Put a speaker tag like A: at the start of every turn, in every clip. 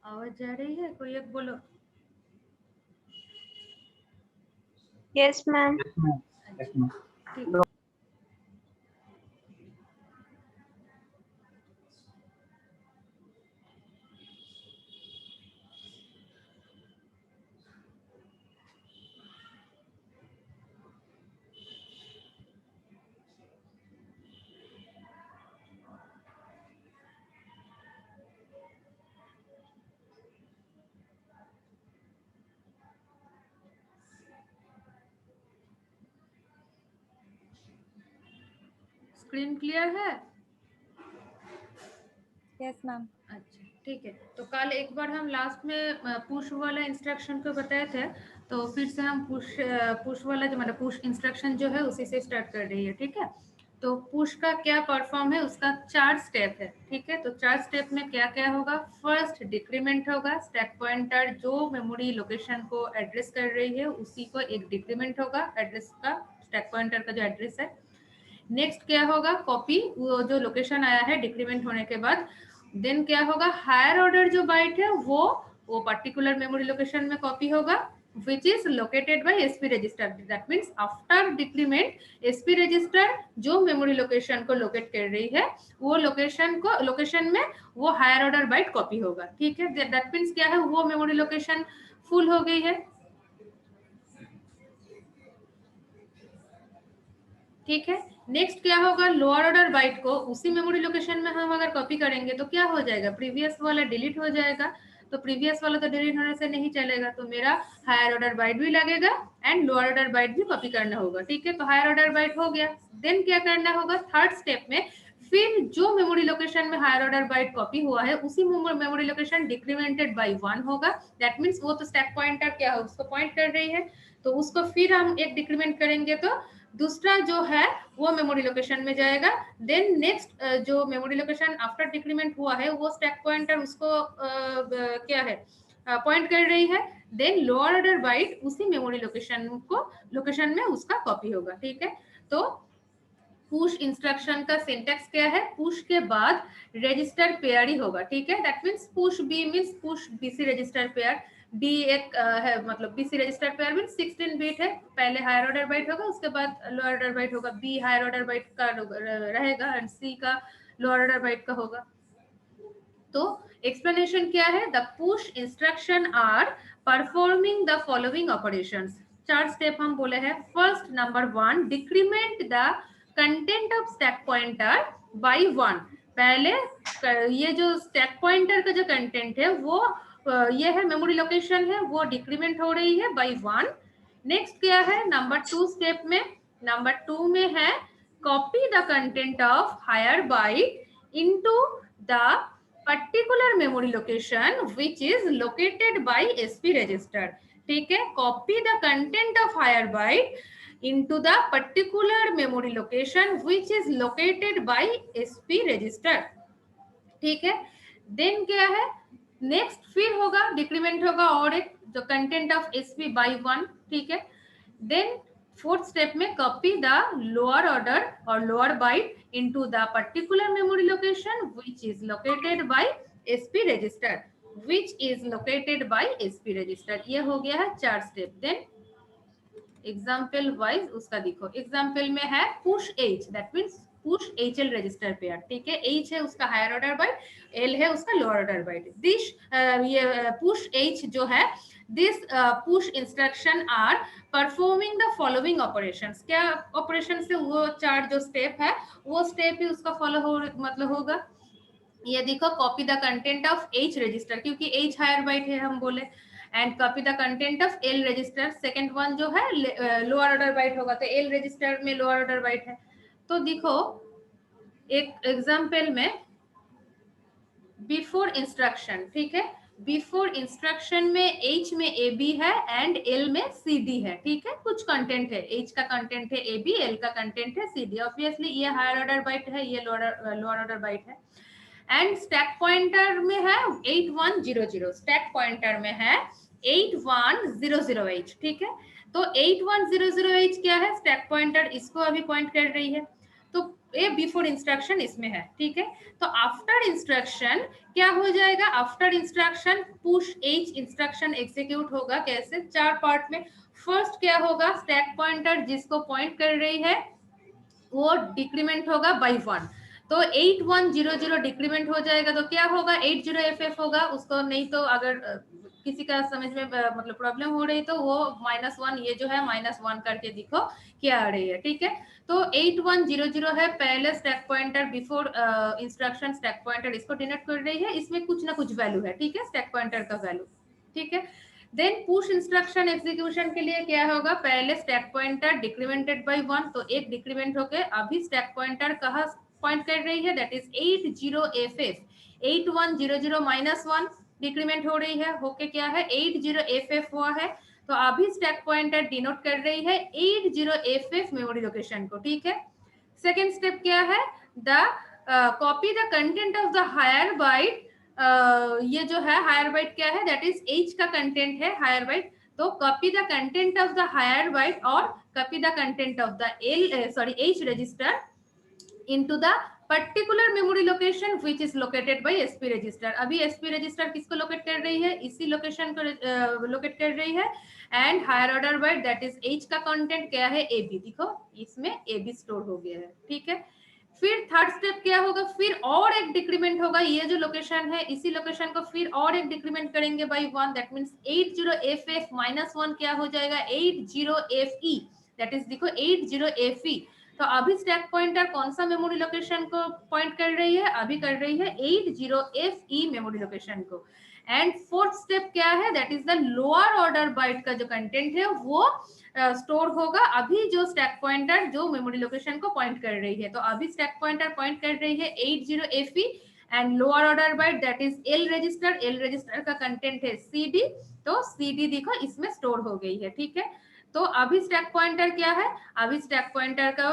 A: आवाज जा रही है? कोई एक बोलो।
B: Yes ma'am.
A: ठीक है। स्क्रीन क्लियर है?
C: Yes ma'am.
A: अच्छा ठीक है। तो कल एक बार हम लास्ट में पुश वाला इंस्ट्रक्शन को बताए थे, तो फिर से हम पुश वाला जो मतलब पुश इंस्ट्रक्शन जो है उसी से स्टार्ट कर रही है। ठीक है। तो पुश का क्या परफॉर्म है, उसका 4 स्टेप है। ठीक है। तो 4 स्टेप में क्या क्या होगा? फर्स्ट डिक्रीमेंट होगा, स्टैक पॉइंटर जो मेमोरी लोकेशन को एड्रेस कर रही है उसी को एक डिक्रीमेंट होगा एड्रेस का, स्टैक पॉइंटर का जो एड्रेस है। नेक्स्ट क्या होगा? कॉपी, वो जो लोकेशन आया है डिक्रीमेंट होने के बाद। देन क्या होगा? हायर ऑर्डर जो बाइट है वो पर्टिकुलर मेमोरी लोकेशन में कॉपी होगा, which is located by SP register. That means after decrement SP register जो मेमोरी लोकेशन को लोकेट कर रही है वो लोकेशन में वो हायर ऑर्डर बाइट कॉपी होगा। ठीक है। दैट मीन्स क्या है? वो मेमोरी लोकेशन फुल हो गई है। ठीक है। नेक्स्ट क्या होगा? लोअर ऑर्डर बाइट को उसी मेमोरी लोकेशन में हम अगर कॉपी करेंगे तो क्या हो जाएगा? प्रीवियस वाला डिलीट हो जाएगा। तो प्रीवियस वाला तो डिलीट होने से नहीं चलेगा, तो मेरा हायर ऑर्डर बाइट भी लगेगा एंड लोअर ऑर्डर बाइट भी कॉपी करना होगा। ठीक है। तो हायर ऑर्डर बाइट हो गया। देन क्या करना होगा? थर्ड स्टेप में फिर जो मेमोरी लोकेशन में हायर ऑर्डर बाइट कॉपी हुआ है उसी मेमोरी लोकेशन डिक्रीमेंटेड बाय 1 होगा। दैट मीन्स वो तो स्टैक पॉइंटर क्या है उसको पॉइंट कर रही है, तो उसको फिर हम एक डिक्रीमेंट करेंगे तो दूसरा जो है वो मेमोरी लोकेशन में जाएगा। देन नेक्स्ट जो मेमोरी लोकेशन आफ्टर डिक्रीमेंट हुआ है वो स्टैक पॉइंटर उसको क्या है पॉइंट कर रही है। देन लोअर ऑर्डर बाइट उसी मेमोरी लोकेशन में उसका कॉपी होगा। ठीक है। तो पुश इंस्ट्रक्शन का सिंटेक्स क्या है? पुश के बाद रजिस्टर पेयर ही होगा। ठीक है। That means push B means push BC register pair. D एक है मतलब BC register pair means 16 bit है। पहले हायर ऑर्डर बाइट होगा, उसके बाद लोअर ऑर्डर बाइट होगा। बी हायर ऑर्डर बाइट का रहेगा एंड सी का लोअर ऑर्डर बाइट का होगा। तो एक्सप्लेनेशन क्या है? The push instruction are performing the following operations. 4 step हम बोले हैं। First number 1 decrement the content of stack pointer by 1। पहले ये जो स्टैक पॉइंटर का जो कंटेंट है वो ये है मेमोरी लोकेशन है वो डिक्रीमेंट हो रही है बाय 1। नेक्स्ट क्या है? नंबर 2 स्टेप में नंबर 2 में है copy the content of higher byte into the particular memory location which is located by SP register. ठीक है। copy the content of higher byte into the particular memory location which is located by SP register. ठीक है। Then क्या है? Next फिर होगा decrement होगा और एक जो कंटेंट ऑफ SP बाय 1। ठीक है। देन फोर्थ स्टेप में कॉपी द लोअर ऑर्डर और lower byte into the particular memory location which is located by SP register ये हो गया है 4 स्टेप। देन एग्जाम्पल वाइज उसका देखो। एग्जाम्पल में है push H, that means push HL register pair. ठीक है। H है उसका हायर ऑर्डर बाइट, L है उसका लोअर ऑर्डर बाइट। दिस ये पुश H जो है this push instruction are performing the following operations. क्या ऑपरेशन से वो 4 जो स्टेप है वो स्टेप ही उसका फॉलो हो मतलब होगा। ये देखो copy the content of H register क्योंकि H हायर बाइट है हम बोले, and copy the content of L register. Second one जो है लोअर ऑर्डर बाइट होगा तो L रजिस्टर में लोअर ऑर्डर बाइट है। तो देखो एक एग्जांपल में बिफोर इंस्ट्रक्शन। ठीक है। बिफोर इंस्ट्रक्शन में H में AB है एंड L में CD है। ठीक है। कुछ कंटेंट है, H का कंटेंट है AB, L का कंटेंट है CD। ऑब्वियसली ये हायर ऑर्डर बाइट है, ये लोअर ऑर्डर बाइट है। एंड स्टैक पॉइंटर में है 8100, स्टैक पॉइंटर में है 8100H। ठीक है। तो 8100H क्या है? स्टैक पॉइंटर इसको अभी पॉइंट कर रही है। तो ए बिफोर इंस्ट्रक्शन इसमें है, ठीक है। तो आफ्टर इंस्ट्रक्शन क्या हो जाएगा, after instruction push H instruction execute होगा। कैसे, 4 पार्ट में। फर्स्ट क्या होगा, स्टैक पॉइंटर जिसको पॉइंट कर रही है वो डिक्रीमेंट होगा बाई 1, तो 8100 डिक्रीमेंट हो जाएगा। तो क्या होगा, 80FF होगा। उसको नहीं तो अगर किसी का समझ में मतलब प्रॉब्लम हो रही तो वो -1, ये जो है -1 करके दिखो क्या आ रही है, ठीक है। तो 8100 है पहले stack pointer before instruction stack pointer इसको डिनोट कर रही है, इसमें कुछ ना कुछ वैल्यू है, ठीक है, स्टैक पॉइंटर का वैल्यू, ठीक है। देन पुश इंस्ट्रक्शन एग्जीक्यूशन के लिए क्या होगा, पहले स्टैक पॉइंटर डिक्रीमेंटेड बाय 1, तो एक डिक्रीमेंट होके अभी स्टैक पॉइंटर कहाँ पॉइंट कर रही है, दैट इज 80FF 8100 -1 डिक्रीमेंट हो रही है, होके क्या है 80FF हुआ है। तो अभी स्टैक पॉइंटर डिनोट कर रही है 80FF मेमोरी लोकेशन को, ठीक है। सेकेंड स्टेप क्या है, the copy the content of the higher byte. ये जो है हायर बाइट क्या है, दैट इज एच का कंटेंट है हायर बाइट। तो copy the content of the higher byte और copy the content of the H register into the particular memory location which is located by SP register. अभी SP register किसको locate कर रही है, इसी location को locate कर रही है। And higher order byte that is H का कंटेंट क्या है, एबी, देखो इसमें एबी स्टोर हो गया है, ठीक है। फिर थर्ड स्टेप क्या होगा, फिर और एक डिक्रीमेंट होगा, ये जो लोकेशन है इसी लोकेशन को फिर और एक डिक्रीमेंट करेंगे बाय 1, दैट मींस 80FF -1 क्या हो जाएगा 80FE, दैट इज देखो 80FE। तो अभी स्टैक पॉइंटर कौन सा मेमोरी लोकेशन को पॉइंट कर रही है, अभी कर रही है 80FE मेमोरी लोकेशन को। एंड फोर्थ स्टेप क्या है, that is the lower order byte का जो कंटेंट है वो स्टोर होगा अभी जो स्टैक पॉइंटर जो मेमोरी लोकेशन को पॉइंट कर रही है। तो अभी स्टैक पॉइंटर पॉइंट कर रही है 80FE and lower order byte that is L register, L register का कंटेंट है CD, तो CD देखो इसमें स्टोर हो गई है, ठीक है। तो अभी स्टैक पॉइंटर क्या है, अभी स्टैक पॉइंटर का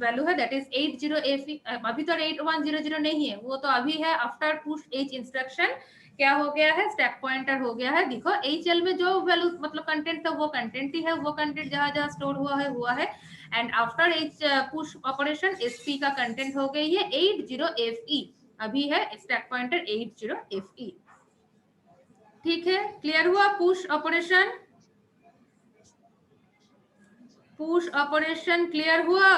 A: वैल्यू है दैट इज 80FE। अभी तो 8100 नहीं है, वो तो अभी है आफ्टर पुश एच इंस्ट्रक्शन क्या हो गया है, स्टैक पॉइंटर हो गया है। देखो HL में जो वैल्यू मतलब कंटेंट था वो कंटेंट ही है, वो कंटेंट जहां जहां स्टोर हुआ है। And after H push operation SP का कंटेंट हो गई है 80FE, अभी है स्टैक पॉइंटर 80FE, ठीक है। क्लियर हुआ push operation, push operation clear हुआ।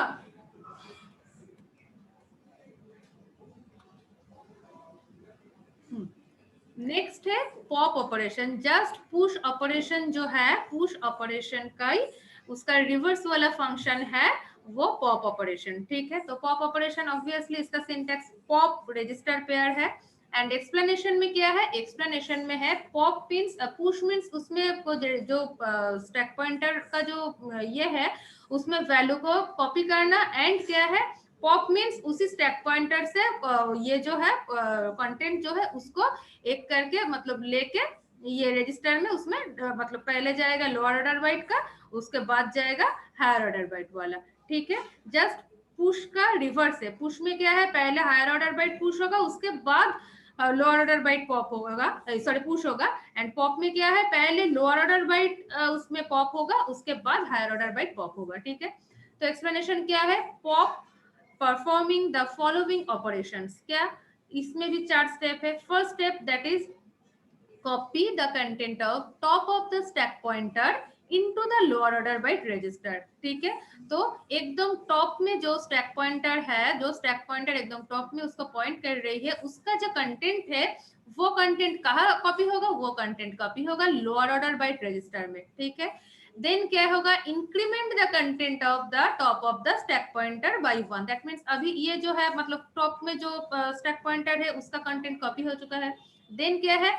A: नेक्स्ट है pop operation. Just push operation जो है, पुश ऑपरेशन का ही उसका रिवर्स वाला फंक्शन है वो पॉप ऑपरेशन, ठीक है। तो पॉप ऑपरेशन ऑब्वियसली इसका सिंटैक्स पॉप रजिस्टर पेयर है। एंड एक्सप्लेनेशन में क्या है, एक्सप्लेनेशन में है पॉप मींस पुश मींस उसमें जो स्टैक पॉइंटर का जो ये है उसमें वैल्यू को कॉपी करना। एंड क्या है, पॉप मींस उसी स्टैक पॉइंटर से ये जो है कंटेंट जो है उसको एक करके मतलब लेके ये रजिस्टर में उसमें मतलब पहले जाएगा लोअर ऑर्डर बाइट का, उसके बाद जाएगा हायर ऑर्डर बाइट वाला, ठीक है। जस्ट पुश का रिवर्स है, पुश में क्या है पहले हायर ऑर्डर बाइट पुश होगा उसके बाद लोअर ऑर्डर बाइट पॉप होगा, सॉरी पुश होगा। एंड पॉप में क्या है पहले लोअर ऑर्डर बाइट उसमें पॉप होगा उसके बाद हायर ऑर्डर बाइट पॉप होगा, ठीक है। तो एक्सप्लेनेशन क्या है, pop performing the following operations, क्या इसमें भी 4 स्टेप है। First step that is copy the content of top of the stack pointer into the lower order byte register, ठीक है। तो एकदम टॉप में जो स्टैक पॉइंटर है, जो स्टैक पॉइंटर एकदम टॉप में उसको पॉइंट कर रही है उसका जो कंटेंट है वो कंटेंट कहाँ कॉपी होगा, वो कंटेंट कॉपी होगा लोअर ऑर्डर बाइट रजिस्टर में, ठीक है। देन क्या होगा, increment the content of the top of the stack pointer by 1, that means अभी ये जो है मतलब टॉप में जो स्टैक पॉइंटर है उसका कंटेंट कॉपी हो चुका है। देन क्या है,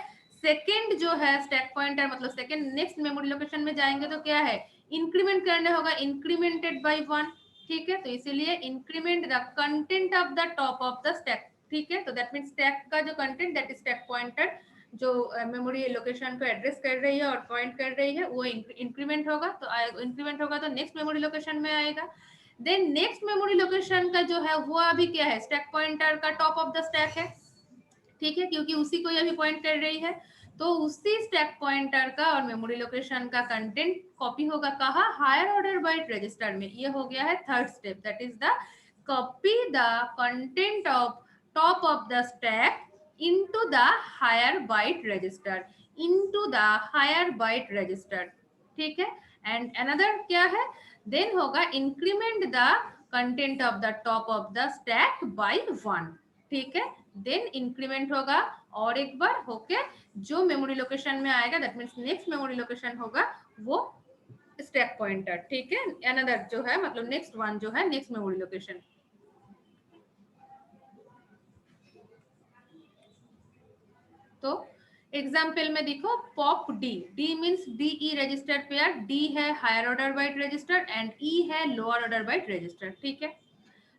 A: सेकेंड जो है स्टैक पॉइंटर मतलब सेकेंड नेक्स्ट मेमोरी लोकेशन में जाएंगे तो क्या है इंक्रीमेंट करने होगा, इंक्रीमेंटेड बाय 1, ठीक है। तो इसीलिए increment the content of the top of the stack, ठीक है। तो दैट मींस स्टैक का जो content that is stack pointer जो मेमोरी लोकेशन को एड्रेस कर रही है और पॉइंट कर रही है वो इंक्रीमेंट होगा। तो इंक्रीमेंट होगा तो नेक्स्ट मेमोरी लोकेशन में आएगा। देन नेक्स्ट मेमोरी लोकेशन का जो है वो अभी क्या है, स्टैक पॉइंटर का टॉप ऑफ द स्टैक है, ठीक है, क्योंकि उसी को अभी पॉइंट कर रही है। तो उसी स्टैक पॉइंटर का और मेमोरी लोकेशन का कंटेंट कॉपी होगा कहाँ, हायर ऑर्डर बाइट रजिस्टर में। ये हो गया है third step, that is the copy the content of top of the stack into the higher byte register, into the higher byte register, ठीक है। एंड अनदर क्या है, देन होगा increment the content of the top of the stack by 1, ठीक है। Then increment होगा और एक बार होके जो मेमोरी लोकेशन में आएगा, that means next memory location होगा वो स्टैक पॉइंटर, ठीक है। अनदर जो है मतलब नेक्स्ट वन जो है नेक्स्ट मेमोरी लोकेशन। तो एग्जाम्पल में देखो pop D, D means D E register pair, D है higher order byte register and E है लोअर ऑर्डर बाइट रजिस्टर, ठीक है।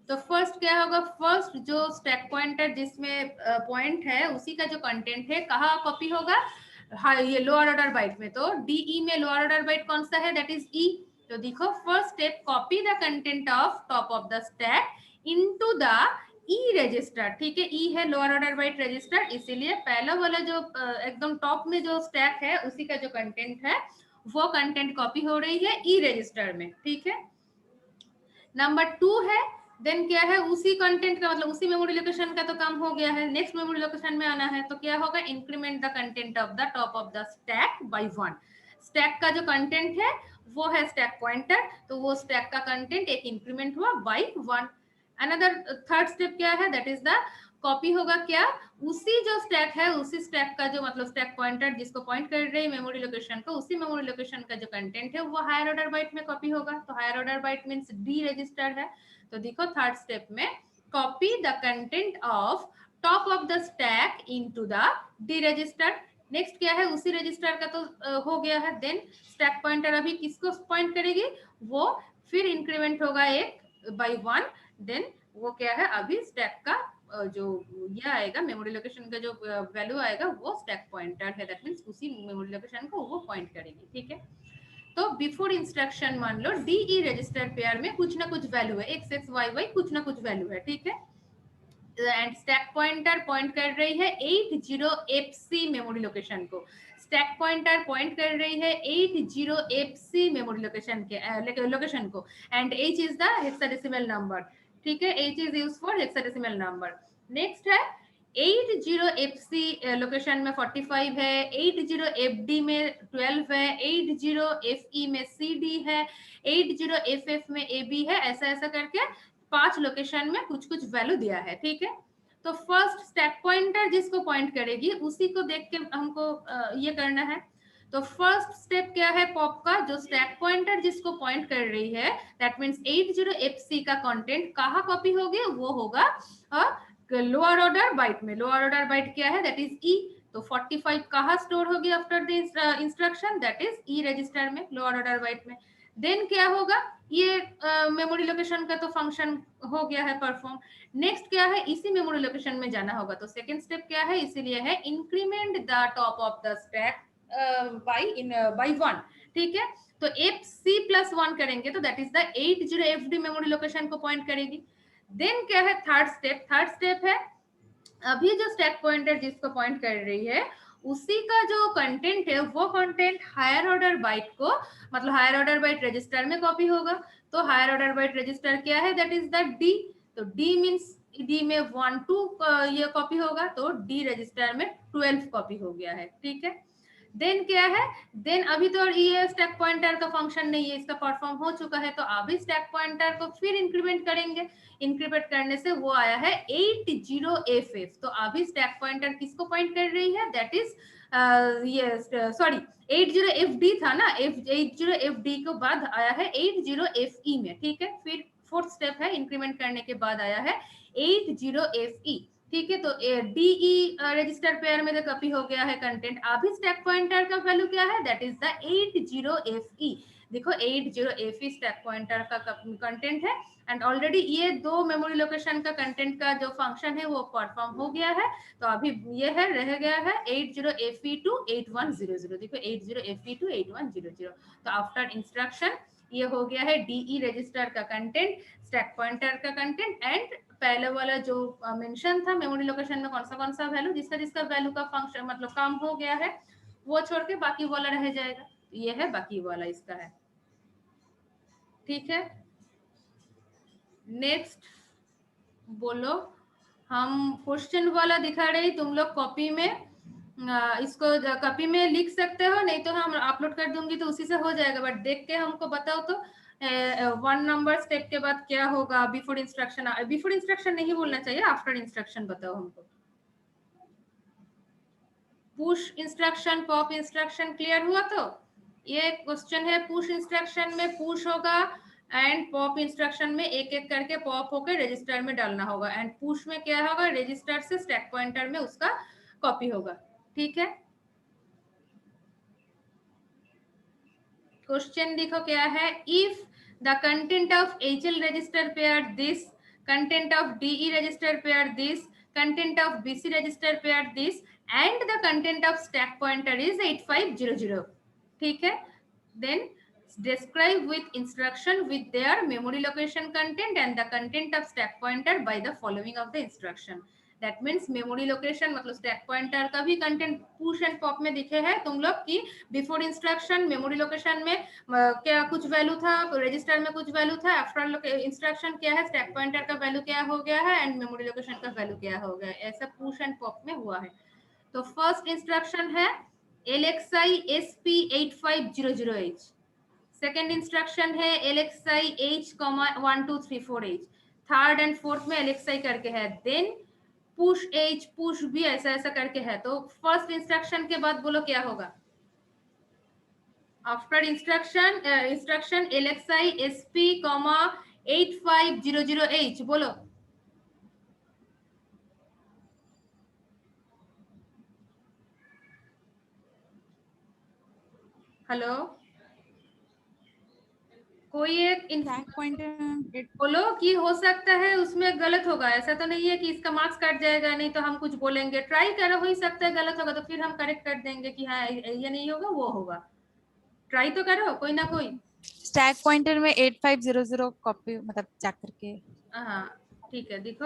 A: तो फर्स्ट क्या होगा, फर्स्ट जो स्टैक पॉइंटर जिसमें पॉइंट है उसी का जो कंटेंट है कहाँ कॉपी होगा, ये लोअर ऑर्डर बाइट में। तो डी में लोअर ऑर्डर बाइट कौन सा है, दैट इज ई। तो देखो first step, copy the content of top of the stack into the E register, ठीक है। ई है लोअर ऑर्डर बाइट रजिस्टर, इसीलिए पहला वाला जो एकदम टॉप में जो स्टैक है उसी का जो कंटेंट है वो कंटेंट कॉपी हो रही है ई रजिस्टर में, ठीक है। नंबर 2 है, देन क्या है, उसी कंटेंट का मतलब उसी मेमोरी लोकेशन का तो काम हो गया है, नेक्स्ट मेमोरी लोकेशन में आना है। तो क्या होगा, increment the content of the top of the stack by 1। Stack का जो कंटेंट है वो है स्टैक पॉइंटर, तो वो स्टैक का कंटेंट एक इंक्रीमेंट हुआ बाय 1। अनदर थर्ड स्टेप क्या है, दैट इज द कॉपी होगा क्या, उसी जो स्टैक है उसी स्टैक का जो मतलब स्टैक पॉइंटर जिसको पॉइंट कर रही है मेमोरी लोकेशन को, उसी मेमोरी लोकेशन का जो कंटेंट है वो हायर ऑर्डर बाइट में कॉपी होगा। तो higher order byte means D register है। तो देखो थर्ड स्टेप में copy the content of top of the stack into the D register. Next क्या है, उसी रजिस्टर का तो हो गया है। देन स्टैक पॉइंटर अभी किसको पॉइंट करेगी, वो फिर इंक्रीमेंट होगा एक बाय 1। देन वो क्या है, अभी स्टैक का जो ये आएगा मेमोरी लोकेशन का जो वैल्यू आएगा वो स्टैक पॉइंटर है, दैट मींस उसी मेमोरी लोकेशन को वो पॉइंट करेगी, ठीक है। तो बिफोर इंस्ट्रक्शन मान लो डी ई रजिस्टर पेयर में कुछ ना कुछ वैल्यू है, एक्स एक्स वाई वाई कुछ ना कुछ वैल्यू है, ठीक है। एंड स्टैक पॉइंटर पॉइंट कर रही है 80FC मेमोरी लोकेशन को, स्टैक पॉइंटर पॉइंट कर रही है 80FC मेमोरी लोकेशन के लोकेशन को, and H is the hexadecimal number, ठीक है। H is used for hexadecimal number. Next है 80FC लोकेशन में 45 है, 80FD में 12 है, 80FE में CD है, 80FF में AB है, ऐसा ऐसा करके 5 लोकेशन में कुछ कुछ वैल्यू दिया है, ठीक है। तो फर्स्ट स्टैक पॉइंटर जिसको पॉइंट करेगी उसी को देख के हमको ये करना है। तो फर्स्ट स्टेप क्या है पॉप का, जो स्टैक पॉइंटर जिसको पॉइंट कर रही है दैट मींस 80FC का कंटेंट कहाँ कॉपी होगी, वो होगा लोअर ऑर्डर बाइट में। लोअर ऑर्डर बाइट क्या है, दैट इज ई। तो 45 कहाँ स्टोर होगी after the instruction, that is E register में, लोअर ऑर्डर बाइट में। देन क्या होगा, ये मेमोरी लोकेशन का तो फंक्शन हो गया है परफॉर्म। नेक्स्ट क्या है, इसी मेमोरी लोकेशन में जाना होगा। तो सेकंड स्टेप क्या है, इसीलिए है increment the top of the stack by 1, ठीक है। तो एफ सी प्लस 1 करेंगे तो that is the 80FD memory location को पॉइंट करेगी। देन क्या है थर्ड स्टेप, थर्ड स्टेप है अभी जो स्टैक पॉइंटर जिसको पॉइंट कर रही है उसी का जो कंटेंट है वो कंटेंट हायर ऑर्डर बाइट को मतलब हायर ऑर्डर बाइट रजिस्टर में कॉपी होगा। तो हायर ऑर्डर बाइट रजिस्टर क्या है, दैट इज द डी। तो डी मींस डी में 1 2 ये कॉपी होगा, तो डी रजिस्टर में 12 कॉपी हो गया है, ठीक है। देन क्या है, देन अभी तो ये स्टैक पॉइंटर का फंक्शन नहीं है, इसका परफॉर्म हो चुका है। तो अभी स्टैक पॉइंटर को फिर इंक्रीमेंट करेंगे, इंक्रीमेंट करने से वो आया है 80FF। तो अभी स्टैक पॉइंटर किसको पॉइंट कर रही है, दैट इज ये सॉरी 80FD था ना, 80FD के बाद आया है 80FE में, ठीक है। फिर फोर्थ स्टेप है इंक्रीमेंट करने के बाद आया है 80FE, ठीक है। तो डीई रजिस्टर पेयर में तो कॉपी हो गया है कंटेंट। अभी स्टैक पॉइंटर का वैल्यू क्या है, दैट इज द 80FE। देखो 80FE स्टैक पॉइंटर का कंटेंट है एंड ऑलरेडी ये दो मेमोरी लोकेशन का कंटेंट का जो फंक्शन है वो परफॉर्म हो गया है। तो अभी ये है रह गया है 80FE टू 8100। देखो 80FE टू 8100। तो आफ्टर इंस्ट्रक्शन ये हो गया है डीई रजिस्टर का कंटेंट, स्टैक पॉइंटर का कंटेंट एंड पहले वाला जो मेंशन था मेमोरी लोकेशन में कौन सा वैल्यू जिसका जिसका वैल्यू का फंक्शन मतलब काम हो गया है वो छोड़ के बाकी वाला रह जाएगा। ये है बाकी वाला इसका है, ठीक है। नेक्स्ट बोलो। हम क्वेश्चन वाला दिखा रहे, तुम लोग कॉपी में इसको कॉपी में लिख सकते हो, नहीं तो हम अपलोड कर दूंगी तो उसी से हो जाएगा, बट देख के हमको बताओ तो 1 नंबर स्टेप के बाद क्या होगा। बिफोर इंस्ट्रक्शन नहीं बोलना चाहिए, आफ्टर इंस्ट्रक्शन बताओ हमको। Push instruction, pop instruction clear हुआ? तो ये क्वेश्चन है, पुश इंस्ट्रक्शन में पुश होगा एंड पॉप इंस्ट्रक्शन में एक एक करके पॉप होकर रजिस्टर में डालना होगा, एंड पुश में क्या होगा, रजिस्टर से स्टैक पॉइंटर में उसका कॉपी होगा। ठीक है, क्वेश्चन देखो क्या है। If the content of HL register pair this, content of DE register pair this, content of BC register pair this and the content of stack pointer is 8500। ठीक है, then describe with instruction with their memory location content and the content of stack pointer by the following of the instruction। That means memory location मतलब stack pointer का भी content push and pop में दिखे है तुम लोग की। Before instruction memory location में क्या कुछ वैल्यू था, रजिस्टर में कुछ वैल्यू था, आफ्टर इंस्ट्रक्शन क्या है, स्टैक पॉइंटर का वैल्यू क्या हो गया है एंड मेमोरी लोकेशन का वैल्यू क्या हो गया है, ऐसा पुश एंड पॉप में हुआ है। तो फर्स्ट इंस्ट्रक्शन है LXI SP 8500H। Second instruction है LXI H, 1234H। Third and fourth में LXI करके है, देन पुश H, पुश भी ऐसा ऐसा करके है। तो फर्स्ट इंस्ट्रक्शन के बाद बोलो क्या होगा। After instruction LXI SP, 8500H बोलो। हेलो, कोई एक बोलो कि हो सकता है उसमें गलत होगा, ऐसा तो नहीं है कि इसका मार्क्स कट जाएगा, नहीं तो हम कुछ बोलेंगे। ट्राई करो, हो ही सकता है गलत होगा तो फिर हम करेक्ट कर देंगे कि हाँ ये नहीं होगा वो होगा। ट्राई तो करो कोई ना कोई।
C: स्टैक पॉइंटर में 8500 कॉपी मतलब चेक करके।
A: हाँ ठीक है, देखो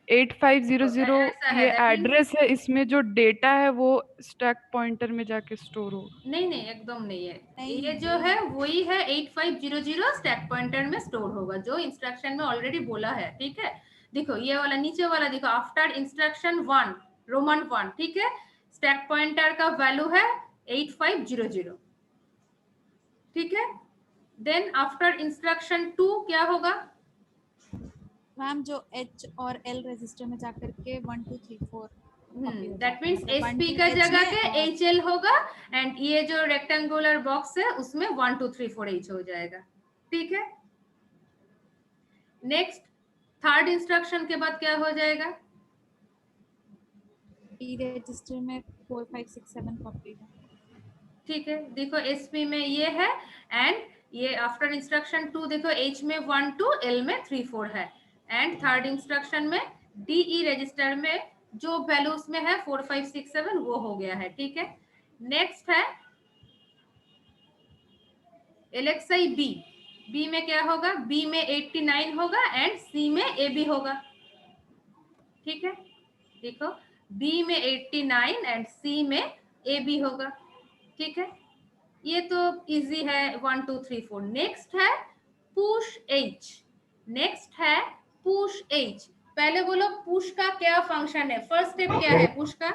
D: 8500
A: ऐसा है,
D: ये
A: that means-
D: एड्रेस है, इसमें जो डेटा है वो स्टैक पॉइंटर में जाके स्टोर हो।
A: नहीं नहीं एकदम नहीं है,
C: नहीं,
A: ये जो है वही है 8500 स्टैक पॉइंटर में स्टोर होगा जो इंस्ट्रक्शन में ऑलरेडी बोला है। ठीक है, देखो ये वाला नीचे वाला देखो, आफ्टर इंस्ट्रक्शन 1 रोमन 1, ठीक है, स्टैक पॉइंटर का वैल्यू है 8500। ठीक है, देन आफ्टर इंस्ट्रक्शन 2 क्या होगा
C: मैम, जो H और L रजिस्टर में जाकर के 1 2 3 4
A: दैट मीन्स SP का जगह के HL होगा एंड ये जो रेक्टेंगुलर बॉक्स है उसमें 1 2 3 4 H हो जाएगा। ठीक है, नेक्स्ट थर्ड इंस्ट्रक्शन के बाद क्या हो जाएगा।
C: D रजिस्टर में 4 5 6 7 कॉपी है।
A: ठीक है, देखो SP में ये है एंड ये आफ्टर इंस्ट्रक्शन 2 देखो H में 1 2 L में 3 4 है एंड थर्ड इंस्ट्रक्शन में DE रजिस्टर में जो वैल्यू उसमें है 4 5 6 7 वो हो गया है। ठीक है, नेक्स्ट है LXI B में क्या होगा, B में 89 होगा एंड C में AB होगा। ठीक है, देखो B में 89 एंड C में AB होगा। ठीक है, ये तो इजी है 1 2 3 4। नेक्स्ट है पुश H, नेक्स्ट है पुश H। पहले बोलो पुश का क्या फंक्शन है, फर्स्ट स्टेप क्या है पुश का।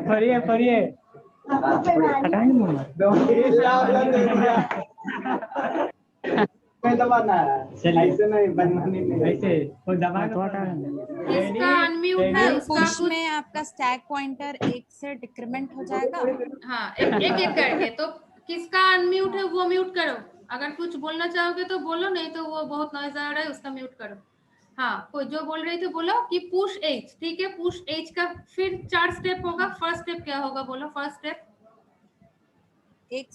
E: पढ़िए ऐसे नहीं बनवानी, ऐसे वो दबा
A: इसका अनम्यूट है, उसका
C: पुश
A: कुछ
C: में आपका स्टैक पॉइंटर 1 से डिक्रीमेंट हो जाएगा।
A: हाँ एक एक करके। तो किसका अनम्यूट है वो म्यूट करो, अगर कुछ बोलना चाहोगे तो बोलो, नहीं तो वो बहुत नॉइज आ रहा है उसका म्यूट करो। हाँ कोई जो बोल रही थी बोलो कि पुश H। ठीक है, पुश H का फिर 4 स्टेप होगा। फर्स्ट स्टेप क्या होगा बोलो, फर्स्ट स्टेप
C: 1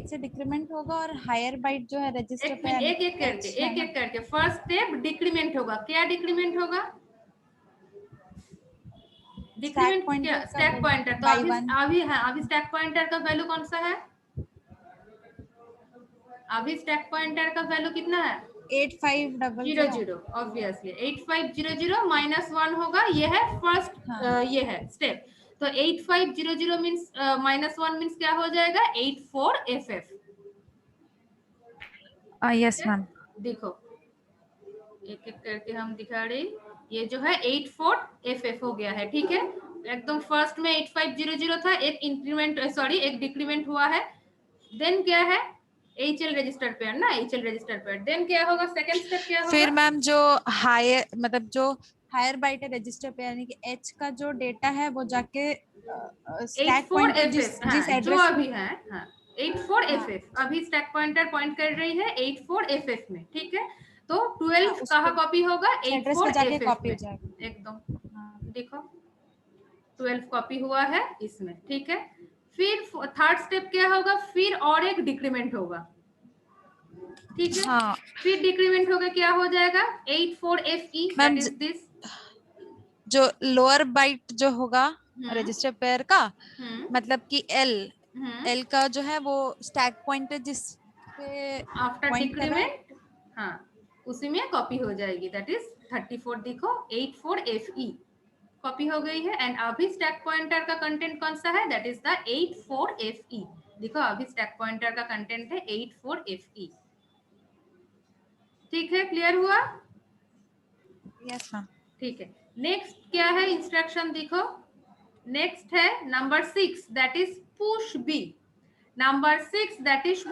C: से डिक्रीमेंट होगा और हायर बाइट जो है रजिस्टर पे
A: एक एक करके फर्स्ट स्टेप डिक्रीमेंट होगा। क्या डिक्रीमेंट होगा, डिक्रीमेंट क्या, स्टैक पॉइंटर। तो अभी स्टैक पॉइंटर का वैल्यू कौन सा है, अभी स्टैक पॉइंटर का वैल्यू कितना है
C: 8500।
A: ऑब्वियसली 8500 -1 होगा, ये है फर्स्ट ये है स्टेप। तो 8500 मींस -1 मींस क्या हो जाएगा 84FF।
C: Yes ma'am.
A: देखो एक एक करके हम दिखा रहे, ये जो है 84FF हो गया है, ठीक है। एकदम फर्स्ट में 8500 था, एक इंक्रीमेंट सॉरी एक डिक्रीमेंट हुआ है। देन क्या है, HL रजिस्टर पेयर ना, HL रजिस्टर पेयर। देन क्या होगा, सेकंड स्टेप क्या होगा,
C: फिर मैम जो हायर मतलब जो हायर बाइट है रजिस्टर पे, यानी कि एच का जो डेटा है वो जाके स्टैक पॉइंटर
A: 84FF
C: जिस
A: हाँ, जो
C: एड्रेस
A: अभी है हाँ 84FF अभी स्टैक पॉइंटर पॉइंट कर रही है 84FF में, ठीक है। तो 12
C: उसको
A: कहाँ कॉपी होगा,
C: एड्रेस पे जाके
A: 84FF
C: कॉपी हो
A: में,
C: जाएगा।
A: एकदम
C: हाँ।
A: देखो 12 कॉपी हुआ है इसमें, ठीक है। फिर थर्ड स्टेप क्या होगा, फिर और एक डिक्रीमेंट होगा, ठीक है।
C: हाँ
A: फिर डिक्रीमेंट होगा, क्या हो जाएगा 84FE,
C: ma'am,
A: that is this.
C: जो लोअर बाइट जो होगा
A: हम्म
C: रजिस्टर पेयर का,
A: हम्म
C: मतलब कि एल
A: हम्म
C: एल का जो है वो स्टैक पॉइंटर जिस पे
A: आफ्टर
C: पॉइंट कर रहा है,
A: डिक्रीमेंट हाँ उसी में कॉपी हो जाएगी, दैट इज 34। देखो 84FE कॉपी हो गई है। एंड अभी स्टैक पॉइंटर का कंटेंट कौन सा है, दैट इज द 84FE। देखो अभी स्टैक पॉइंटर का कंटेंट है 84FE, ठीक है। क्लियर हुआ,
C: यस मैम।
A: ठीक है। नेक्स्ट क्या है इंस्ट्रक्शन, देखो नेक्स्ट है number 6, that is push B. Number 6 that is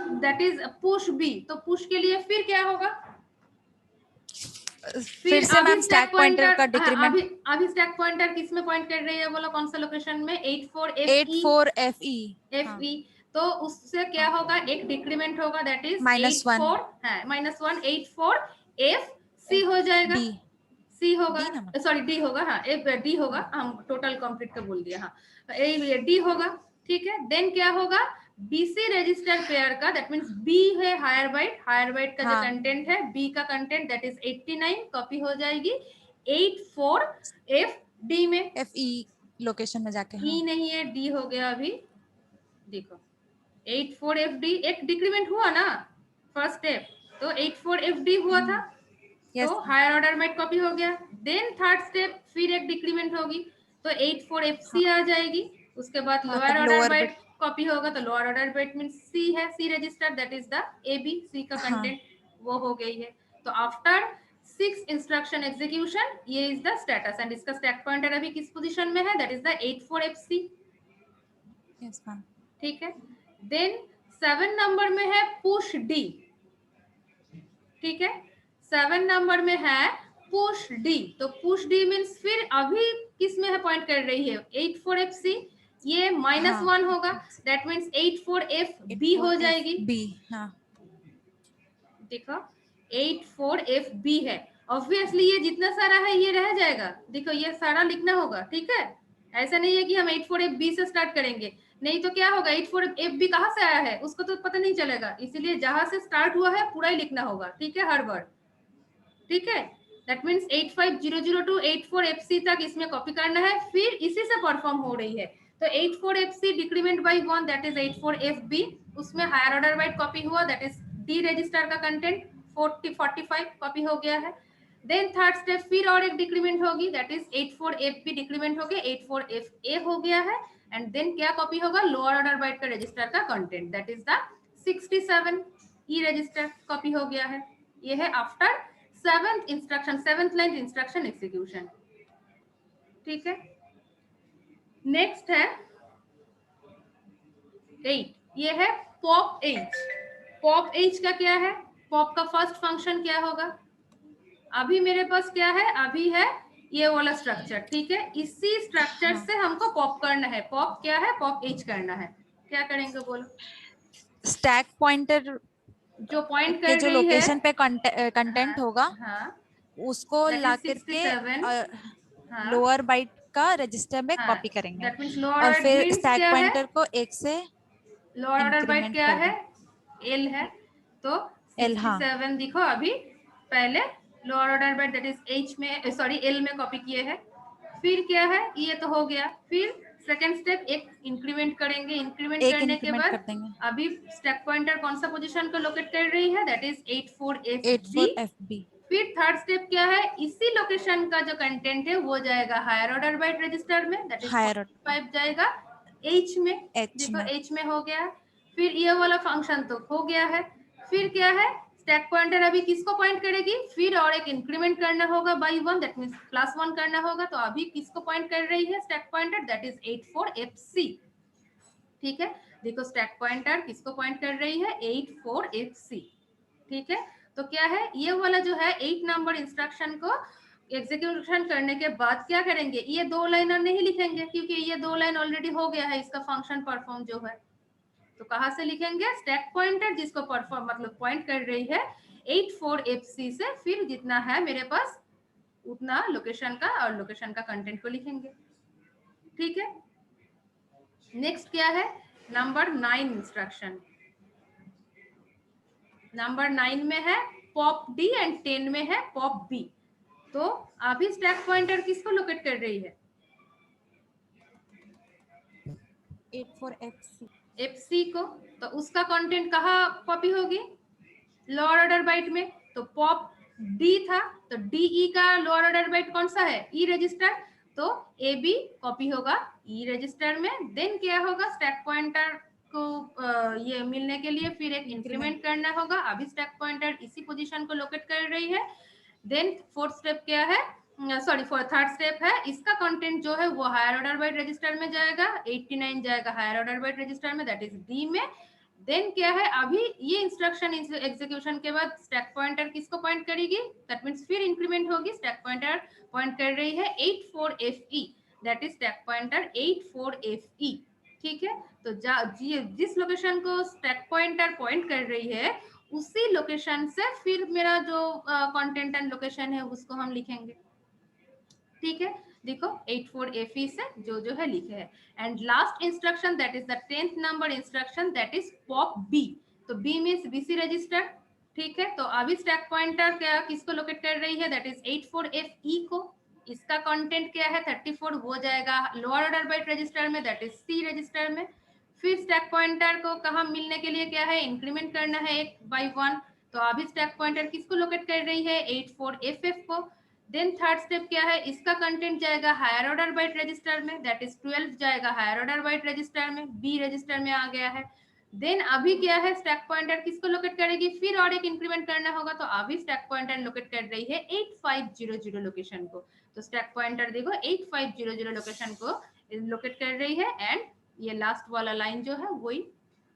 A: push B. तो पुश के लिए फिर क्या होगा,
C: फिर से
A: अभी
C: मैम
A: स्टैक
C: स्टैक पॉइंटर का
A: पॉइंटर
C: डिक्रीमेंट
A: अभी स्टैक पॉइंटर किस में पॉइंट कर रही है बोलो, कौन सा लोकेशन में, 84FE
C: 84FE। हाँ
A: FE। तो उससे क्या होगा, एक डिक्रीमेंट होगा, दैट इज
C: -1
A: -1 84FC हो जाएगा,
C: डी
A: सी होगा,
C: डी ना
A: सॉरी डी होगा, हाँ एक डी होगा, हम टोटल कंप्लीट का बोल दिया, हाँ डी होगा, ठीक है। देन क्या होगा, BC रजिस्टर पेयर का, दैट मींस B है हायर बाइट का जो
C: हाँ।
A: कंटेंट है, B का कंटेंट दैट इज 89 कॉपी हो जाएगी 84FD में।
C: FE लोकेशन में जाके। हाँ
A: E नहीं है, D हो गया अभी, देखो 84FD एक डिक्रीमेंट हुआ ना फर्स्ट स्टेप, तो 84FD हुआ था,
C: यस
A: तो हायर ऑर्डर बाइट कॉपी हो गया। देन थर्ड स्टेप फिर एक डिक्रीमेंट होगी, तो 84FC आ जाएगी। उसके बाद
C: हाँ,
A: लोअर
C: तब
A: order
C: lower
A: byte
C: bit.
A: Copy होगा, तो lower order byte means C है, C register that is the AB, C का
C: हाँ
A: कंटेंट वो हो गई है। तो आफ्टर 6 इंस्ट्रक्शन एग्जीक्यूशन ये इज द स्टेटस, एंड इसका स्टैक पॉइंटर अभी किस पोजीशन में है, that is the 84FC,
C: yes ma'am.
A: ठीक है। देन 7 नंबर में है पुश डी, ठीक है। 7 नंबर में है पुश डी, तो पुश डी मीन्स फिर अभी किस में है पॉइंट कर रही है, 84FC, ये
C: हाँ
A: -1 होगा, दैट मीन्स 84FB हो जाएगी।
C: बी। हाँ
A: देखो 84FB है, ऑब्वियसली ये जितना सारा है ये रह जाएगा, देखो ये सारा लिखना होगा, ठीक है। ऐसा नहीं है कि हम 84FB से स्टार्ट करेंगे, नहीं तो क्या होगा 84FB कहाँ से आया है उसको तो पता नहीं चलेगा, इसीलिए जहां से स्टार्ट हुआ है पूरा ही लिखना होगा, ठीक है, हर वर्ड, ठीक है। दैट मीन्स 85002 टू 84FC तक इसमें कॉपी करना है, फिर इसी से परफॉर्म हो रही है। तो 84FC decrement bye 1 that is 84FB, उसमें हायर ऑर्डर बाइट कॉपी हुआ, दैट इज डी रजिस्टर का कंटेंट 45 कॉपी हो गया है। देन थर्ड स्टेप फिर और एक डिक्रीमेंट होगी, दैट इज 84FB डिक्रीमेंट हो गया, 84FA हो गया है। एंड देन क्या कॉपी होगा, लोअर ऑर्डर बाइट का रजिस्टर का content, that is the 67 E register copy हो गया है। ये है after 7th instruction, 7th line instruction execution, ठीक है। नेक्स्ट है 8, ये है पॉप एज। पॉप एज का क्या है, पॉप का फर्स्ट फंक्शन क्या होगा, अभी मेरे पास क्या है, अभी है ये वाला स्ट्रक्चर, ठीक है। इसी स्ट्रक्चर से हमको पॉप करना है, पॉप क्या है, पॉप एज करना है। क्या करेंगे बोलो,
C: स्टैक पॉइंटर
A: जो पॉइंट
C: के
A: कर
C: जो
A: रही है
C: लोकेशन पे कंटेंट होगा
A: हाँ
C: उसको
A: that
C: ला
A: is
C: करके
A: 67 हाँ
C: लोअर बाइट का रजिस्टर में
A: हाँ
C: कॉपी करेंगे,
A: दैट मींस लोअर
C: और
A: ऑर्डर
C: फिर
A: मींस
C: स्टैक
A: क्या है,
C: पॉइंटर को एक से
A: लोअर ऑर्डर बाइट
C: इंक्रीमेंट
A: क्या
C: कर
A: है,
C: दें।
A: L है, तो
C: एल। हाँ
A: 67 दिखो अभी पहले lower order byte that is H में सॉरी L में कॉपी किए हैं। फिर क्या है, ये तो हो गया, फिर सेकंड स्टेप एक इंक्रीमेंट करेंगे, इंक्रीमेंट
C: एक
A: करने के
C: इंक्रीमेंट कर
A: बाद
C: देंगे,
A: अभी स्टैक पॉइंटर कौन सा पोजीशन को लोकेट कर रही है, दैट इज 84FB।
C: 84FB।
A: फिर थर्ड स्टेप क्या है, इसी लोकेशन का जो कंटेंट है वो जाएगा हायर ऑर्डर बाइट रजिस्टर में, दैट इज
C: हायर
A: 45 जाएगा H में,
C: एच
A: देखो
C: में।
A: H में हो गया। फिर ये वाला फंक्शन तो हो गया है। फिर क्या है, स्टैक पॉइंटर अभी किसको पॉइंट करेगी, फिर और एक इंक्रीमेंट करना होगा बाई 1, दैट मींस +1 करना होगा। तो अभी किसको पॉइंट कर रही है stack pointer, that is 84FC। ठीक है, देखो स्टैक पॉइंटर किसको पॉइंट कर रही है, 84FC। ठीक है, तो क्या है ये वाला जो है 8 नंबर इंस्ट्रक्शन को एग्जीक्यूशन करने के बाद क्या करेंगे, ये 2 लाइन नहीं लिखेंगे क्योंकि ये 2 लाइन ऑलरेडी हो गया है इसका फंक्शन परफॉर्म जो है। तो कहां से लिखेंगे, स्टैक पॉइंटर जिसको परफॉर्म मतलब पॉइंट कर रही है 84FC से, फिर जितना है मेरे पास उतना लोकेशन का और लोकेशन का कंटेंट को लिखेंगे। ठीक है, नेक्स्ट क्या है, नंबर 9 इंस्ट्रक्शन। नंबर 9 में है पॉप डी एंड 10 में है पॉप बी। तो अभी स्टैक पॉइंटर किसको लोकेट कर रही है,
C: 84FC
A: FC को। तो उसका कंटेंट कहाँ कॉपी होगी, लोअर ऑर्डर बाइट में। तो पॉप डी था तो DE का लोअर ऑर्डर बाइट कौन सा है, E रजिस्टर। तो AB कॉपी होगा E रजिस्टर में। देन क्या होगा, स्टैक पॉइंटर को ये मिलने के लिए फिर एक इंक्रीमेंट करना होगा। अभी स्टैक पॉइंटर इसी पोजीशन को लोकेट कर रही है। देन फोर्थ स्टेप क्या है, सॉरी थर्ड स्टेप है, इसका कंटेंट जो है वो हायर ऑर्डर बाइट रजिस्टर में जाएगा, 89 जाएगा हायर ऑर्डर बाइट रजिस्टर में, दैट इज D में। देन क्या है, अभी ये इंस्ट्रक्शन एग्जीक्यूशन के बाद स्टैक पॉइंटर किसको पॉइंट करेगी, दैट मींस फिर इंक्रीमेंट होगी। स्टैक पॉइंटर पॉइंट कर रही है 84FE, that is stack pointer 84FE। ठीक है, तो जिस लोकेशन को स्टैक पॉइंटर पॉइंट कर रही है उसी लोकेशन से फिर मेरा जो कंटेंट एंड लोकेशन है उसको हम लिखेंगे। ठीक है, देखो 84FE से जो है लिखे है। And last instruction that is the 10th number instruction, that is pop B. तो बी मींस BC रजिस्टर। ठीक है, तो अभी स्टैक पॉइंटर क्या किसको लोकेट कर रही है, दैट इज 84FE को। इसका कंटेंट क्या है 34, वो जाएगा लोअर ऑर्डर बाइट रजिस्टर में, दैट इज C रजिस्टर में। फिर स्टैक पॉइंटर को कहाँ मिलने के लिए क्या है, इंक्रीमेंट करना है 1 by 1। तो अभी स्टैक पॉइंटर किसको लोकेट कर रही है, 84FF को। देन थर्ड स्टेप क्या है, इसका कंटेंट जाएगा हायर ऑर्डर बाइट रजिस्टर में, दैट इज 12 जाएगा हायर ऑर्डर बाइट रजिस्टर में, B रजिस्टर में आ गया है। देन अभी क्या है, स्टैक पॉइंटर किसको लोकेट करेगी, फिर और एक इंक्रीमेंट करना होगा। तो अभी स्टैक पॉइंटर लोकेट कर रही है 8500 लोकेशन को। तो स्टैक पॉइंटर देखो 8500 लोकेशन को लोकेट कर रही है। एंड ये लास्ट वाला लाइन जो है वही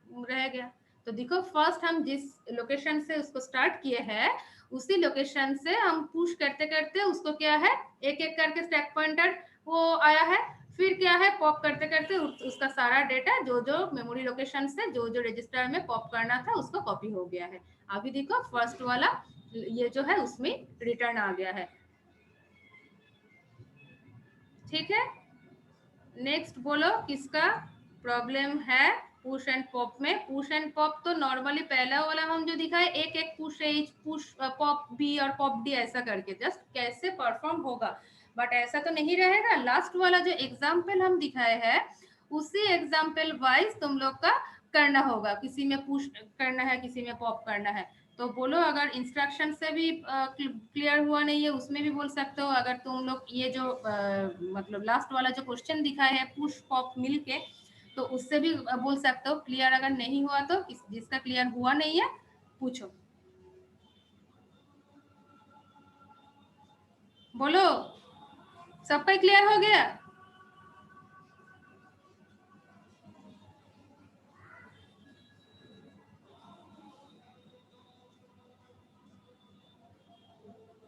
A: रह गया। तो देखो फर्स्ट हम जिस लोकेशन से उसको स्टार्ट किए हैं उसी लोकेशन से हम पुश करते करते उसको क्या है एक एक करके स्टैक पॉइंटर वो आया है, फिर क्या है पॉप करते करते उसका सारा डेटा जो जो मेमोरी लोकेशन से जो जो रजिस्टर में पॉप करना था उसको कॉपी हो गया है। अभी देखो फर्स्ट वाला ये जो है उसमें रिटर्न आ गया है। ठीक है, नेक्स्ट बोलो किसका प्रॉब्लम है पुश एंड पॉप में। पुश एंड पॉप तो नॉर्मली पहला वाला हम जो दिखाए एक एक push as push pop B और पॉप डी ऐसा करके जस्ट कैसे परफॉर्म होगा, बट ऐसा तो नहीं रहेगा। लास्ट वाला जो एग्जाम्पल हम दिखाए हैं उसी एग्जाम्पल वाइज तुम लोग का करना होगा, किसी में पुश करना है किसी में पॉप करना है। तो बोलो अगर इंस्ट्रक्शन से भी क्लियर हुआ नहीं है उसमें भी बोल सकते हो। अगर तुम लोग ये जो मतलब लास्ट वाला जो क्वेश्चन दिखाए है पुश पॉप मिलके तो उससे भी बोल सकते हो क्लियर। अगर नहीं हुआ तो जिसका क्लियर हुआ नहीं है पूछो, बोलो सबका क्लियर हो गया।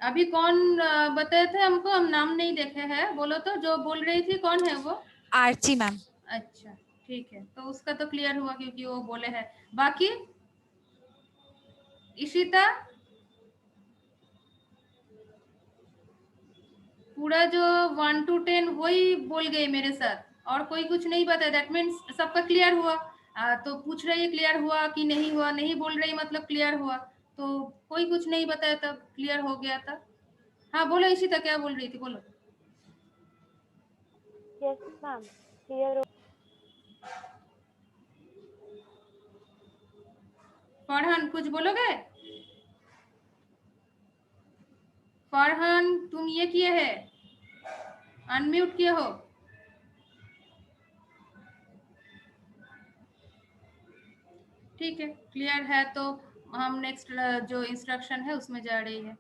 A: अभी कौन बताए थे हमको, हम नाम नहीं देखे हैं। बोलो तो जो बोल रही थी कौन है वो,
C: आर्ची मैम।
A: अच्छा ठीक है, तो उसका तो क्लियर हुआ क्योंकि वो बोले हैं। बाकी इशिता पूरा जो 1 to 10 वही बोल गए मेरे साथ और कोई कुछ नहीं बताया, दैट मीन्स सबका क्लियर हुआ। तो पूछ रही है क्लियर हुआ कि नहीं हुआ, नहीं बोल रही मतलब क्लियर हुआ। तो कोई कुछ नहीं बताया तब क्लियर हो गया था। हाँ बोलो इशिता क्या बोल रही थी, बोलो।
B: Yes ma'am, clear.
A: फरहान कुछ बोलोगे, फरहान तुम ये किए है अनम्यूट किए हो। ठीक है क्लियर है तो हम नेक्स्ट जो इंस्ट्रक्शन है उसमें जा रही है।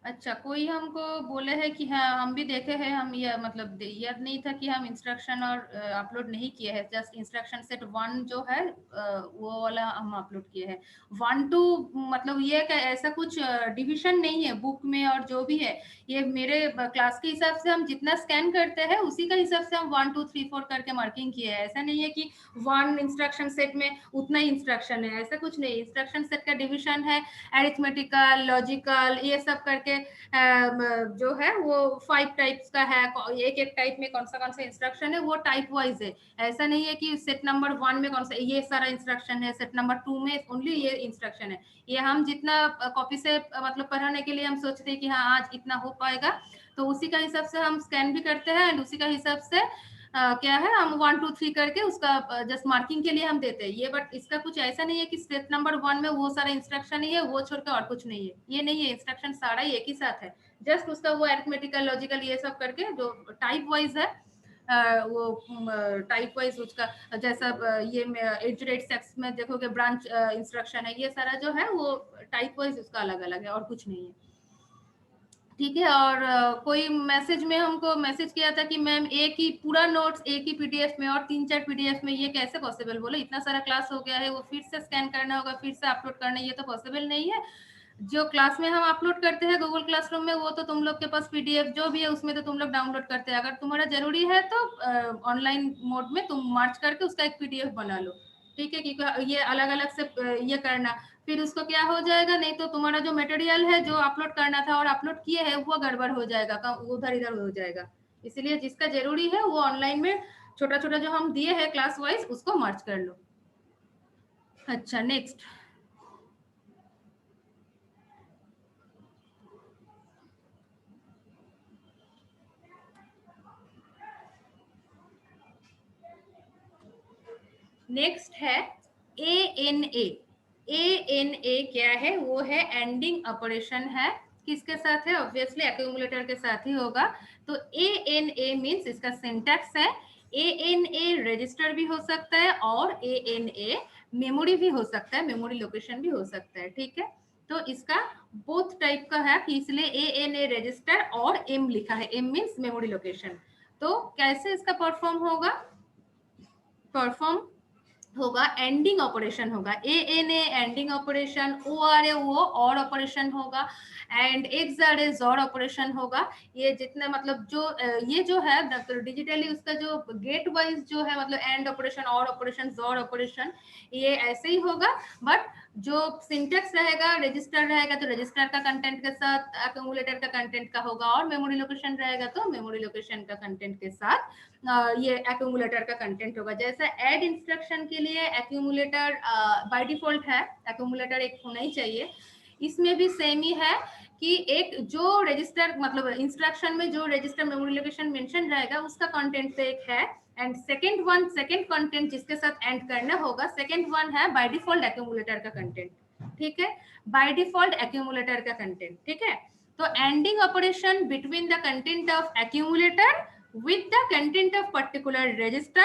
A: अच्छा, कोई हमको बोले है कि हाँ हम भी देखे हैं, हम ये मतलब याद नहीं था कि हम इंस्ट्रक्शन और अपलोड नहीं किए हैं। जस्ट इंस्ट्रक्शन सेट 1 जो है वो वाला हम अपलोड किए हैं। 1 to मतलब ये ऐसा कुछ डिविजन नहीं है बुक में और जो भी है, ये मेरे क्लास के हिसाब से हम जितना स्कैन करते हैं उसी का हिसाब से हम 1 2 3 4 करके मार्किंग किए हैं। ऐसा नहीं है कि 1 इंस्ट्रक्शन सेट में उतना ही इंस्ट्रक्शन है, ऐसा कुछ नहीं। इंस्ट्रक्शन सेट का डिविजन है अरिथमेटिकल, लॉजिकल, ये सब करके जो है वो 5 टाइप्स का है। एक एक टाइप में कौन सा इंस्ट्रक्शन है वो टाइप वाइज है। ऐसा नहीं है कि सेट नंबर 1 में कौन सा ये सारा इंस्ट्रक्शन है, सेट नंबर 2 में ओनली ये इंस्ट्रक्शन है। ये हम जितना कॉपी से मतलब पढ़ाने के लिए हम सोचते हैं कि हाँ आज इतना हो पाएगा, तो उसी का हिसाब से हम स्कैन भी करते हैं एंड उसी का हिसाब से क्या है हम 1 2 3 करके उसका जस्ट मार्किंग के लिए हम देते हैं ये। बट इसका कुछ ऐसा नहीं है कि स्टेप नंबर 1 में वो सारा इंस्ट्रक्शन ही है, वो छोड़कर और कुछ नहीं है, ये नहीं है। इंस्ट्रक्शन सारा ही एक ही साथ है, जस्ट उसका वो अरिथमेटिकल, लॉजिकल ये सब करके जो टाइप वाइज है वो टाइप वाइज उसका जैसा ये एजुकेट सेक्स में देखोगे ब्रांच इंस्ट्रक्शन है, ये सारा जो है वो टाइप वाइज उसका अलग अलग है और कुछ नहीं है। ठीक है। और कोई मैसेज में हमको मैसेज किया था कि मैम एक ही पूरा नोट्स एक ही पीडीएफ में और 3-4 पीडीएफ में, ये कैसे पॉसिबल? बोले इतना सारा क्लास हो गया है, वो फिर से स्कैन करना होगा, फिर से अपलोड करना, ये तो पॉसिबल नहीं है। जो क्लास में हम अपलोड करते हैं गूगल क्लासरूम में वो तो तुम लोग के पास पीडीएफ जो भी है उसमें तो तुम लोग डाउनलोड करते हैं। अगर तुम्हारा जरूरी है तो ऑनलाइन मोड में तुम मार्च करके उसका एक पीडीएफ बना लो, ठीक है? क्योंकि ये अलग अलग से ये करना, फिर उसको क्या हो जाएगा, नहीं तो तुम्हारा जो मटेरियल है जो अपलोड करना था और अपलोड किए है वो गड़बड़ हो जाएगा, उधर इधर हो जाएगा। इसलिए जिसका जरूरी है वो ऑनलाइन में छोटा छोटा जो हम दिए हैं क्लास वाइज उसको मार्च कर लो। अच्छा, नेक्स्ट नेक्स्ट है ANA। ANA क्या है? वो है एंडिंग ऑपरेशन है। किसके साथ है? ऑब्वियसली एक्यूमुलेटर के साथ ही होगा। तो ANA मींस इसका सिंटैक्स है ANA रजिस्टर भी हो सकता है और ANA मेमोरी भी हो सकता है, मेमोरी लोकेशन भी हो सकता है, ठीक है? तो इसका बोथ टाइप का है, इसलिए ANA रजिस्टर और M लिखा है, M मींस मेमोरी लोकेशन। तो कैसे इसका परफॉर्म होगा एंडिंग ऑपरेशन होगा। ANA एंडिंग ऑपरेशन, ORA वो और ऑपरेशन होगा एंड XRA जोर ऑपरेशन होगा। ये जितने मतलब जो ये जो है डिजिटली उसका जो गेट वाइज जो है मतलब एंड ऑपरेशन, और ऑपरेशन, जोर ऑपरेशन, ये ऐसे ही होगा। बट जो सिंटेक्स रहेगा रजिस्टर रहेगा तो रजिस्टर का कंटेंट के साथ एक्यूमुलेटर का कंटेंट का होगा, और मेमोरी लोकेशन रहेगा तो मेमोरी लोकेशन का कंटेंट के साथ ये एक्यूमुलेटर का कंटेंट होगा। जैसे ऐड इंस्ट्रक्शन के लिए एक्यूमुलेटर बाय डिफॉल्ट है, एक्यूमुलेटर एक होना ही चाहिए। इसमें भी सेम ही है कि एक जो रजिस्टर मतलब इंस्ट्रक्शन में जो रजिस्टर मेमोरी लोकेशन मेंशन रहेगा उसका कंटेंट तो एक है, एंड सेकंड कंटेंट जिसके साथ एंड करना होगा, सेकंड वन है बाय डिफॉल्ट एक्यूमुलेटर का कंटेंट, ठीक है? बाय डिफॉल्ट एक्यूमुलेटर का कंटेंट, ठीक है? तो ending operation between the content of accumulator with the content of particular register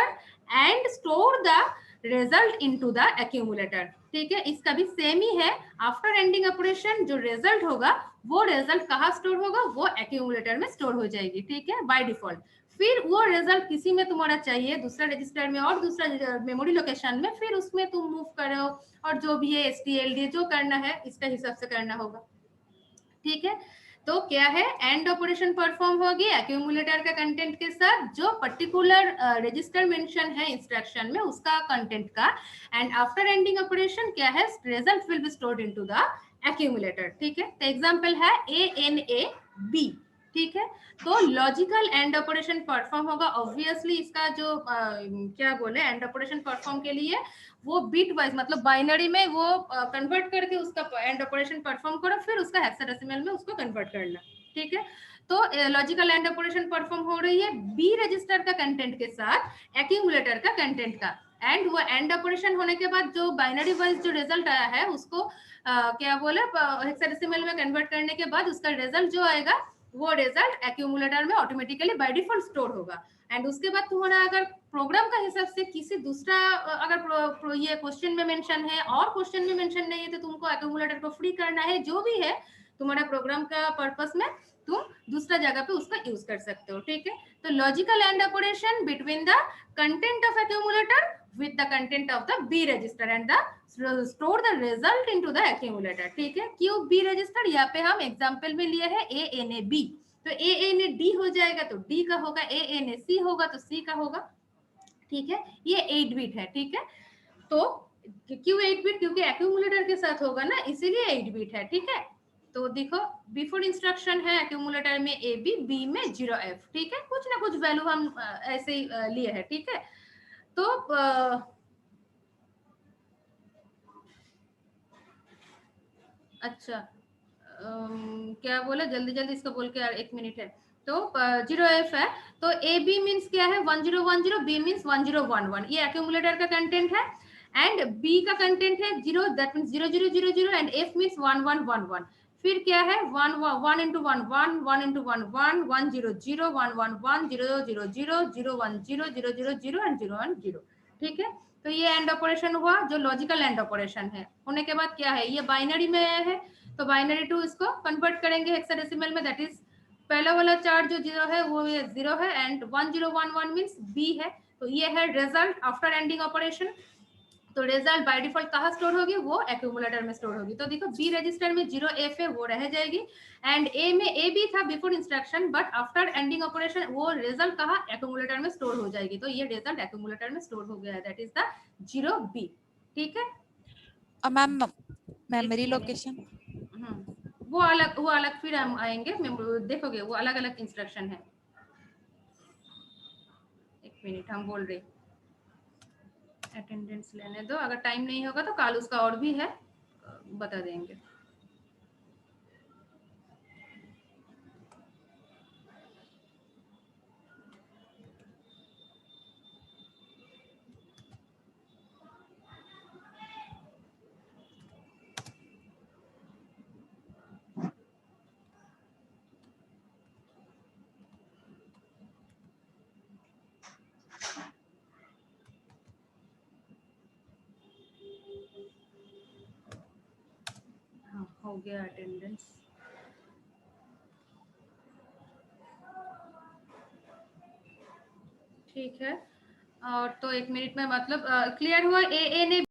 A: and store the result into the accumulator, ठीक है? इसका भी सेम ही है। आफ्टर एंडिंग ऑपरेशन जो रिजल्ट होगा वो रिजल्ट कहाँ स्टोर होगा? वो एक्यूमुलेटर में स्टोर हो जाएगी, ठीक है? By default. फिर वो रिजल्ट किसी में तुम्हारा चाहिए, दूसरा रजिस्टर में और दूसरा मेमोरी लोकेशन में, फिर उसमें तुम मूव करो और जो भी है STLD जो करना है इसका हिसाब से करना होगा, ठीक है? तो क्या है, एंड ऑपरेशन परफॉर्म होगी एक्यूमुलेटर का कंटेंट के साथ जो पर्टिकुलर रजिस्टर मेंशन है इंस्ट्रक्शन में उसका कंटेंट का, एंड आफ्टर एंडिंग ऑपरेशन क्या है, result will be stored into the accumulator, ठीक है? तो एग्जांपल है ANAB, ठीक है? तो लॉजिकल एंड ऑपरेशन परफॉर्म होगा। ऑब्वियसली इसका जो क्या बोले एंड ऑपरेशन परफॉर्म के लिए वो बिट वाइज मतलब बाइनरी में वो कन्वर्ट करके उसका एंड ऑपरेशन परफॉर्म करो, फिर उसका हेक्साडेसिमल में उसको कन्वर्ट करना, ठीक है? तो लॉजिकल एंड ऑपरेशन परफॉर्म हो रही है B रजिस्टर का कंटेंट के साथ एक्यूमुलेटर का कंटेंट का, एंड वो एंड ऑपरेशन होने के बाद जो बाइनरी वाइज जो रिजल्ट आया है उसको क्या बोले हेक्साडेसिमल में कन्वर्ट करने के बाद उसका रिजल्ट जो आएगा वो रिजल्ट एक्यूमुलेटर में ऑटोमेटिकली बाय डिफॉल्ट स्टोर होगा। एंड उसके बाद तुम्हारा अगर प्रोग्राम का हिसाब से किसी दूसरा अगर ये क्वेश्चन में मेंशन है और क्वेश्चन में मेंशन नहीं है तो तुमको एक्यूमुलेटर को फ्री करना है, जो भी है तुम्हारा प्रोग्राम का पर्पस में तुम दूसरा जगह पे उसका यूज कर सकते हो, ठीक है। तो logical and operation between the content of accumulator with the content of the B register and the store the result into the accumulator, ठीक है। क्यों बी रजिस्टर, यहाँ पे हम एग्जांपल में लिए है ए एन ए बी, तो ए एन ए डी हो जाएगा तो डी का होगा, ए एन ए सी होगा तो सी का होगा, ठीक है। ये 8 बिट है, ठीक है। तो क्यों 8 बिट, क्योंकि एक्यूमुलेटर के साथ होगा ना, इसीलिए 8 बिट है, ठीक है। तो देखो बिफोर इंस्ट्रक्शन है एक्यूमुलेटर में ए बी, बी में 0f, ठीक है। कुछ ना कुछ वैल्यू हम ऐसे ही लिए है, ठीक है। तो अच्छा क्या बोला, जल्दी जल्दी इसको बोल के, 1 मिनट है। तो 0f है, तो ए बी मीन्स क्या है 1010, बी मीन्स 1011, ये एक्यूमुलेटर का कंटेंट है। एंड बी का कंटेंट है 0, that means 0000, and F means 1111। फिर क्या है 1 1 into 1 1 1 into 1 1 1 0 0 1 1 1 0 0 0 0 1 0 0 0 0 and 0 1 0, ठीक है। तो ये एंड ऑपरेशन हुआ, जो लॉजिकल एंड ऑपरेशन है। होने के बाद क्या है, ये बाइनरी में आया है, तो बाइनरी टू इसको कन्वर्ट करेंगे हेक्साडेसिमल में, दैट इज पहला वाला चार्ट जो 0 है वो ये 0 है, एंड 1011 मीन्स बी है। तो ये है रिजल्ट आफ्टर एंडिंग ऑपरेशन। तो रिजल्ट बाय डिफॉल्ट कहाँ स्टोर होगी, वो एक्यूमुलेटर में स्टोर होगी। तो देखो बी रजिस्टर में 0f है, वो रह जाएगी, एंड ए में ए बी था before instruction, but after ending operation वो रिजल्ट कहाँ एक्यूमुलेटर में स्टोर हो जाएगी। तो ये रिजल्ट एक्यूमुलेटर में स्टोर हो गया है, दैट इज द 0b, ठीक है।
C: और मैम मेमोरी लोकेशन
A: वो अलग फिर हम आएंगे, देखोगे वो अलग अलग इंस्ट्रक्शन है। 1 मिनट हम बोल रहे, अटेंडेंस लेने दो, अगर टाइम नहीं होगा तो कल उसका और भी है, बता देंगे। हाँ हो गया अटेंडेंस, ठीक है। और तो 1 मिनट में मतलब क्लियर हुआ, ए ने